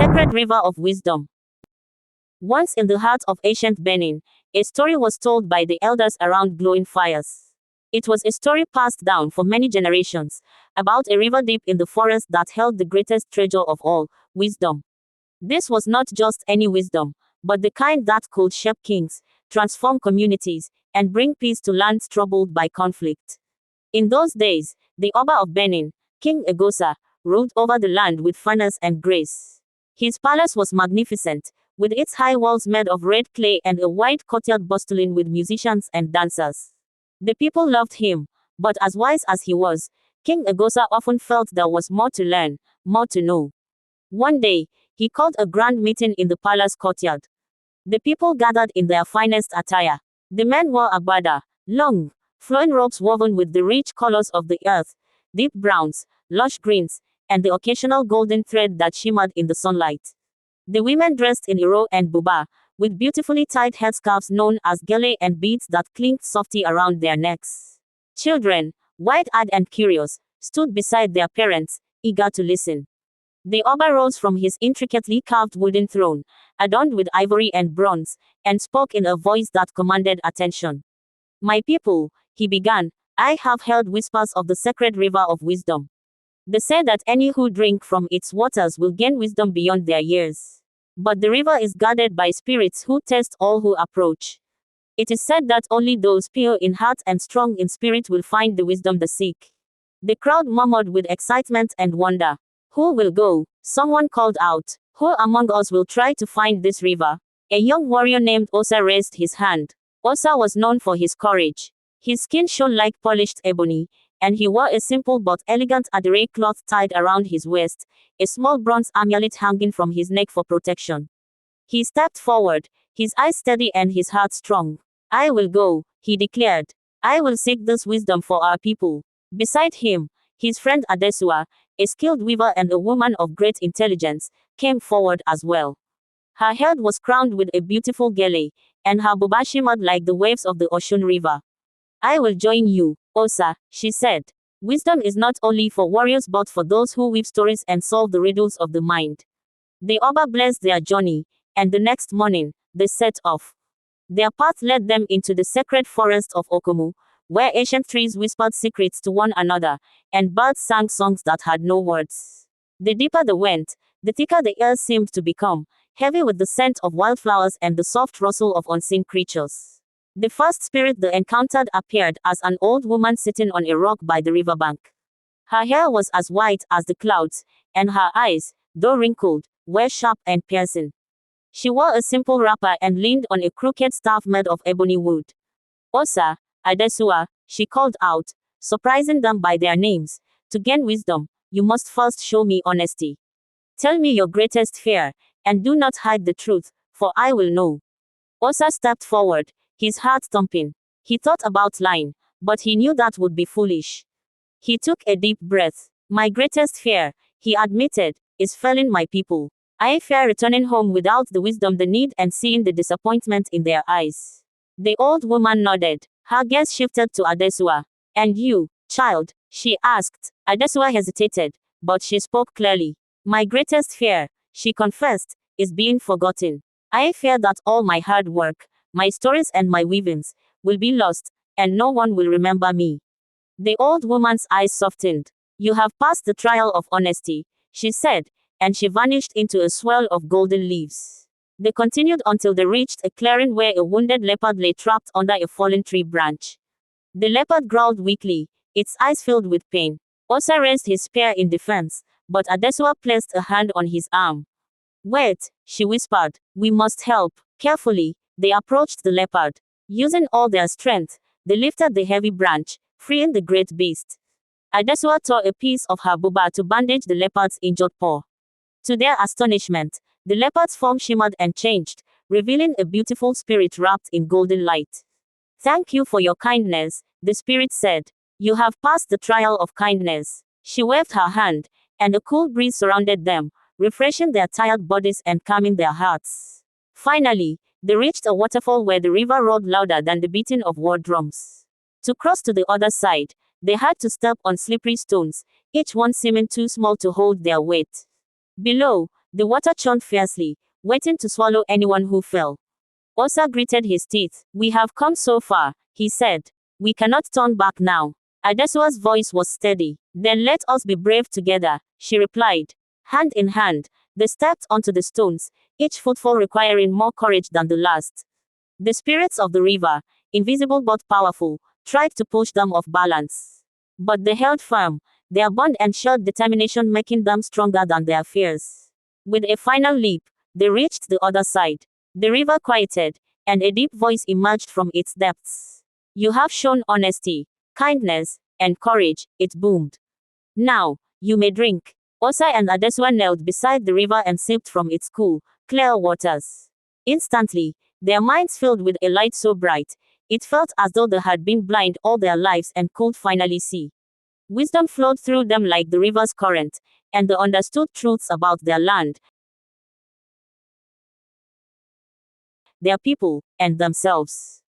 Sacred River of Wisdom. Once in the heart of ancient Benin, a story was told by the elders around glowing fires. It was a story passed down for many generations, about a river deep in the forest that held the greatest treasure of all, wisdom. This was not just any wisdom, but the kind that could shape kings, transform communities, and bring peace to lands troubled by conflict. In those days, the Oba of Benin, King Egosa, ruled over the land with fairness and grace. His palace was magnificent, with its high walls made of red clay and a wide courtyard bustling with musicians and dancers. The people loved him, but as wise as he was, King Egosa often felt there was more to learn, more to know. One day, he called a grand meeting in the palace courtyard. The people gathered in their finest attire. The men wore agbada, long, flowing robes woven with the rich colors of the earth, deep browns, lush greens, and the occasional golden thread that shimmered in the sunlight. The women dressed in iro and buba, with beautifully tied headscarves known as gele and beads that clinked softly around their necks. Children, wide-eyed and curious, stood beside their parents, eager to listen. The Oba rose from his intricately carved wooden throne, adorned with ivory and bronze, and spoke in a voice that commanded attention. "My people," he began, "I have heard whispers of the sacred river of wisdom. They say that any who drink from its waters will gain wisdom beyond their years. But the river is guarded by spirits who test all who approach. It is said that only those pure in heart and strong in spirit will find the wisdom they seek." The crowd murmured with excitement and wonder. "Who will go?" Someone called out. "Who among us will try to find this river?" A young warrior named Osa raised his hand. Osa was known for his courage. His skin shone like polished ebony, and he wore a simple but elegant adire cloth tied around his waist, a small bronze amulet hanging from his neck for protection. He stepped forward, his eyes steady and his heart strong. "I will go," he declared. "I will seek this wisdom for our people." Beside him, his friend Adesua, a skilled weaver and a woman of great intelligence, came forward as well. Her head was crowned with a beautiful gele, and her buba shimmered like the waves of the Ocean River. "I will join you, Osa," she said. "Wisdom is not only for warriors but for those who weave stories and solve the riddles of the mind." The Oba blessed their journey, and the next morning, they set off. Their path led them into the sacred forest of Okomu, where ancient trees whispered secrets to one another, and birds sang songs that had no words. The deeper they went, the thicker the air seemed to become, heavy with the scent of wildflowers and the soft rustle of unseen creatures. The first spirit they encountered appeared as an old woman sitting on a rock by the riverbank. Her hair was as white as the clouds, and her eyes, though wrinkled, were sharp and piercing. She wore a simple wrapper and leaned on a crooked staff made of ebony wood. "Osa, Adesua," she called out, surprising them by their names. "To gain wisdom, you must first show me honesty. Tell me your greatest fear, and do not hide the truth, for I will know." Osa stepped forward, his heart thumping. He thought about lying, but he knew that would be foolish. He took a deep breath. "My greatest fear," he admitted, "is failing my people. I fear returning home without the wisdom they need and seeing the disappointment in their eyes." The old woman nodded. Her gaze shifted to Adesua. "And you, child?" she asked. Adesua hesitated, but she spoke clearly. "My greatest fear," she confessed, "is being forgotten. I fear that all my hard work, my stories and my weavings, will be lost, and no one will remember me." The old woman's eyes softened. "You have passed the trial of honesty," she said, and she vanished into a swirl of golden leaves. They continued until they reached a clearing where a wounded leopard lay trapped under a fallen tree branch. The leopard growled weakly, its eyes filled with pain. Osa raised his spear in defense, but Adesua placed a hand on his arm. "Wait," she whispered, "we must help." Carefully, they approached the leopard. Using all their strength, they lifted the heavy branch, freeing the great beast. Adesua tore a piece of her buba to bandage the leopard's injured paw. To their astonishment, the leopard's form shimmered and changed, revealing a beautiful spirit wrapped in golden light. "Thank you for your kindness," the spirit said. "You have passed the trial of kindness." She waved her hand, and a cool breeze surrounded them, refreshing their tired bodies and calming their hearts. Finally, they reached a waterfall where the river roared louder than the beating of war drums. To cross to the other side, they had to step on slippery stones, each one seeming too small to hold their weight. Below, The water churned fiercely, waiting to swallow anyone who fell. Osa gritted his teeth. We have come so far, he said. We cannot turn back now. Adesua's voice was steady. Then let us be brave together, she replied. Hand in hand, they stepped onto the stones, each footfall requiring more courage than the last. The spirits of the river, invisible but powerful, tried to push them off balance. But they held firm, their bond ensured determination making them stronger than their fears. With a final leap, they reached the other side. The river quieted, and a deep voice emerged from its depths. You have shown honesty, kindness, and courage, it boomed. Now, you may drink. Osa and Adesua knelt beside the river and sipped from its cool, clear waters. Instantly, their minds filled with a light so bright, it felt as though they had been blind all their lives and could finally see. Wisdom flowed through them like the river's current, and they understood truths about their land, their people, and themselves.